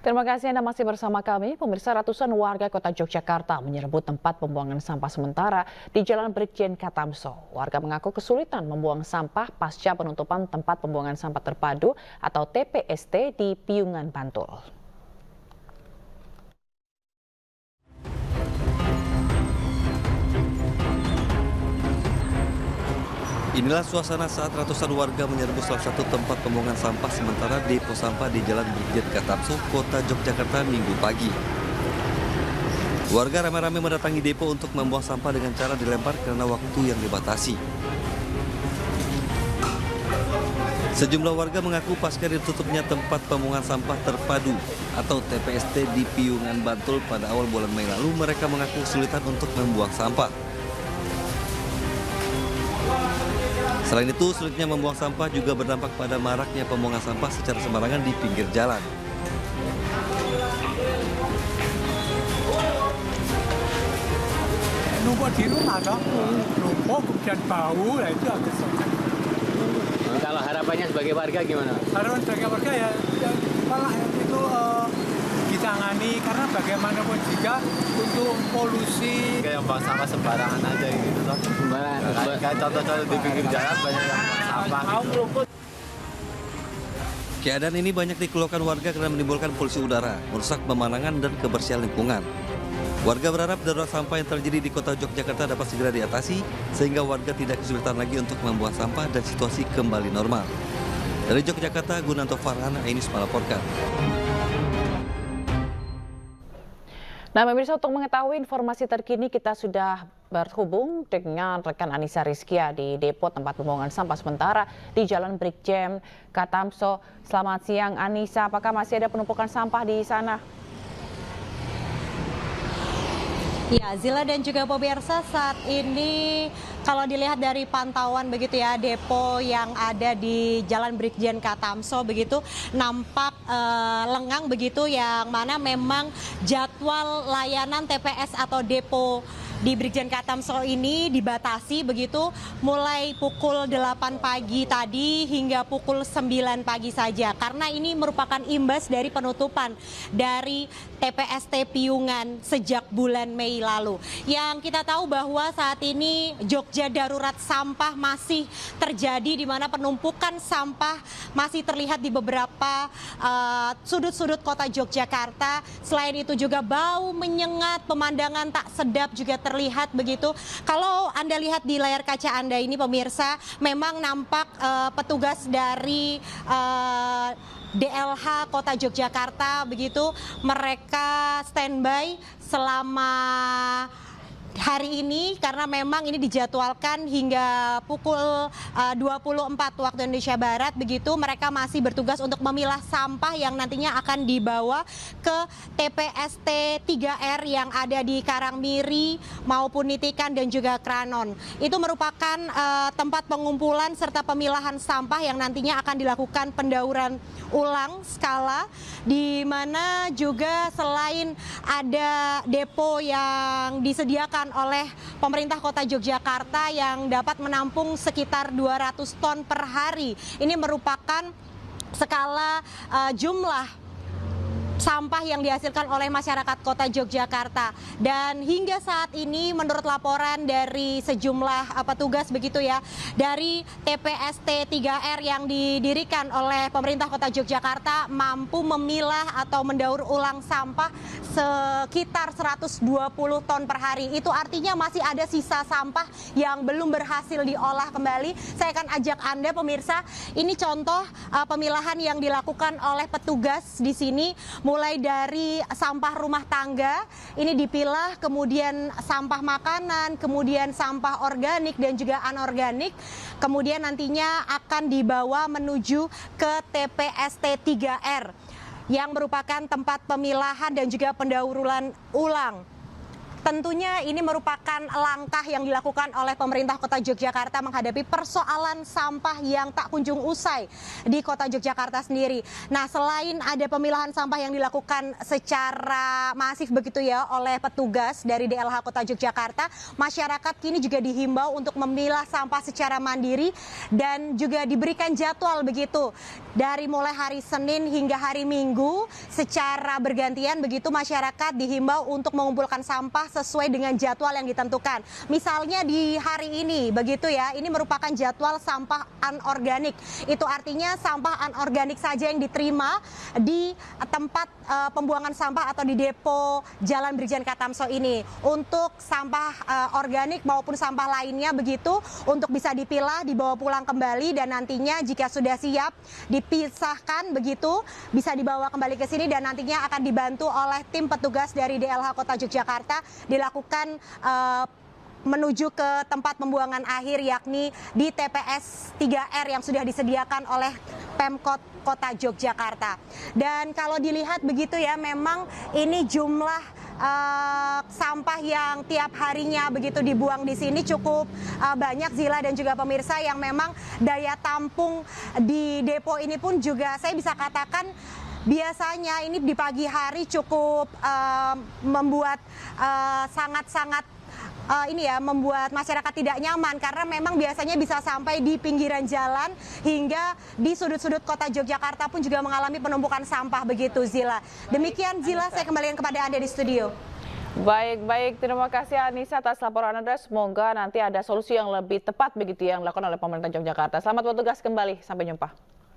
Terima kasih Anda masih bersama kami. Pemirsa, ratusan warga kota Yogyakarta menyerbu tempat pembuangan sampah sementara di Jalan Brigjen Katamso. Warga mengaku kesulitan membuang sampah pasca penutupan tempat pembuangan sampah terpadu atau TPST di Piungan, Bantul. Inilah suasana saat ratusan warga menyerbu salah satu tempat pembuangan sampah sementara depo sampah di Jalan Brigjen Katamso, Kota Yogyakarta Minggu pagi. Warga ramai-ramai mendatangi depo untuk membuang sampah dengan cara dilempar karena waktu yang dibatasi. Sejumlah warga mengaku pasca ditutupnya tempat pembuangan sampah terpadu atau TPST di Piungan, Bantul pada awal bulan Mei lalu, mereka mengaku kesulitan untuk membuang sampah. Selain itu, sulitnya membuang sampah juga berdampak pada maraknya pembuangan sampah secara sembarangan di pinggir jalan. Numpuk di rumah toh, numpuk kemudian bau, lah itu agak susah. Kalau harapannya sebagai warga gimana? Harapan sebagai warga ya malah itu ditangani karena bagaimanapun juga untuk polusi. Kayak buang sampah sembarangan aja gitu loh. Kayak contoh-contoh di pinggir jalan banyak yang buang sampah gitu. Keadaan ini banyak dikeluhkan warga karena menimbulkan polusi udara, merusak pemandangan dan kebersihan lingkungan. Warga berharap darurat sampah yang terjadi di kota Yogyakarta dapat segera diatasi sehingga warga tidak kesulitan lagi untuk membuang sampah dan situasi kembali normal. Dari Yogyakarta, Gunanto Farhan, Ainis melaporkan. Nah, pemirsa, untuk mengetahui informasi terkini kita sudah berhubung dengan rekan Anissa Rizkia di depo tempat pembuangan sampah sementara di Jalan Brigjen Katamso. Selamat siang Anissa, apakah masih ada penumpukan sampah di sana? Ya, Zila dan juga pemirsa, saat ini kalau dilihat dari pantauan begitu ya, depo yang ada di Jalan Brigjen Katamso begitu nampak lengang begitu, yang mana memang jadwal layanan TPS atau depo di Brigjen Katamso ini dibatasi begitu mulai pukul 8 pagi tadi hingga pukul 9 pagi saja, karena ini merupakan imbas dari penutupan dari TPST Piungan sejak bulan Mei lalu. Yang kita tahu bahwa saat ini Jogja darurat sampah masih terjadi, di mana penumpukan sampah masih terlihat di beberapa sudut-sudut kota Yogyakarta. Selain itu juga bau menyengat, pemandangan tak sedap juga terlihat begitu. Kalau Anda lihat di layar kaca Anda ini pemirsa, memang nampak petugas dari DLH Kota Yogyakarta begitu, mereka standby selama hari ini karena memang ini dijadwalkan hingga pukul 24 waktu Indonesia Barat begitu. Mereka masih bertugas untuk memilah sampah yang nantinya akan dibawa ke TPST 3R yang ada di Karangmiri maupun Nitikan dan juga Kranon. Itu merupakan tempat pengumpulan serta pemilahan sampah yang nantinya akan dilakukan pendauran ulang skala, di mana juga selain ada depo yang disediakan oleh pemerintah kota Yogyakarta yang dapat menampung sekitar 200 ton per hari. Ini merupakan skala jumlah sampah yang dihasilkan oleh masyarakat kota Yogyakarta. Dan hingga saat ini menurut laporan dari sejumlah petugas begitu ya, dari TPST 3R yang didirikan oleh pemerintah kota Yogyakarta mampu memilah atau mendaur ulang sampah sekitar 120 ton per hari. Itu artinya masih ada sisa sampah yang belum berhasil diolah kembali. Saya akan ajak Anda pemirsa, ini contoh pemilahan yang dilakukan oleh petugas di sini. Mulai dari sampah rumah tangga, ini dipilah, kemudian sampah makanan, kemudian sampah organik dan juga anorganik. Kemudian nantinya akan dibawa menuju ke TPST 3R yang merupakan tempat pemilahan dan juga pendaurulan ulang. Tentunya ini merupakan langkah yang dilakukan oleh pemerintah Kota Yogyakarta menghadapi persoalan sampah yang tak kunjung usai di Kota Yogyakarta sendiri. Nah, selain ada pemilahan sampah yang dilakukan secara masif begitu ya oleh petugas dari DLH Kota Yogyakarta, masyarakat kini juga dihimbau untuk memilah sampah secara mandiri dan juga diberikan jadwal begitu. Dari mulai hari Senin hingga hari Minggu secara bergantian begitu masyarakat dihimbau untuk mengumpulkan sampah sesuai dengan jadwal yang ditentukan. Misalnya di hari ini begitu ya, ini merupakan jadwal sampah anorganik. Itu artinya sampah anorganik saja yang diterima di tempat pembuangan sampah atau di depo Jalan Brigjen Katamso ini. Untuk sampah organik maupun sampah lainnya begitu untuk bisa dipilah, dibawa pulang kembali dan nantinya jika sudah siap dipisahkan begitu bisa dibawa kembali ke sini dan nantinya akan dibantu oleh tim petugas dari DLH Kota Yogyakarta dilakukan menuju ke tempat pembuangan akhir yakni di TPS 3R yang sudah disediakan oleh Pemkot Kota Yogyakarta. Dan kalau dilihat begitu ya, memang ini jumlah sampah yang tiap harinya begitu dibuang di sini cukup banyak Zila dan juga pemirsa, yang memang daya tampung di depo ini pun juga saya bisa katakan biasanya ini di pagi hari cukup membuat sangat-sangat membuat masyarakat tidak nyaman karena memang biasanya bisa sampai di pinggiran jalan hingga di sudut-sudut Kota Yogyakarta pun juga mengalami penumpukan sampah begitu Zila. Demikian Zila, saya kembalikan kepada Anda di studio. Baik, terima kasih Anissa atas laporan Anda. Semoga nanti ada solusi yang lebih tepat begitu yang dilakukan oleh pemerintah Yogyakarta. Selamat bertugas kembali, sampai jumpa.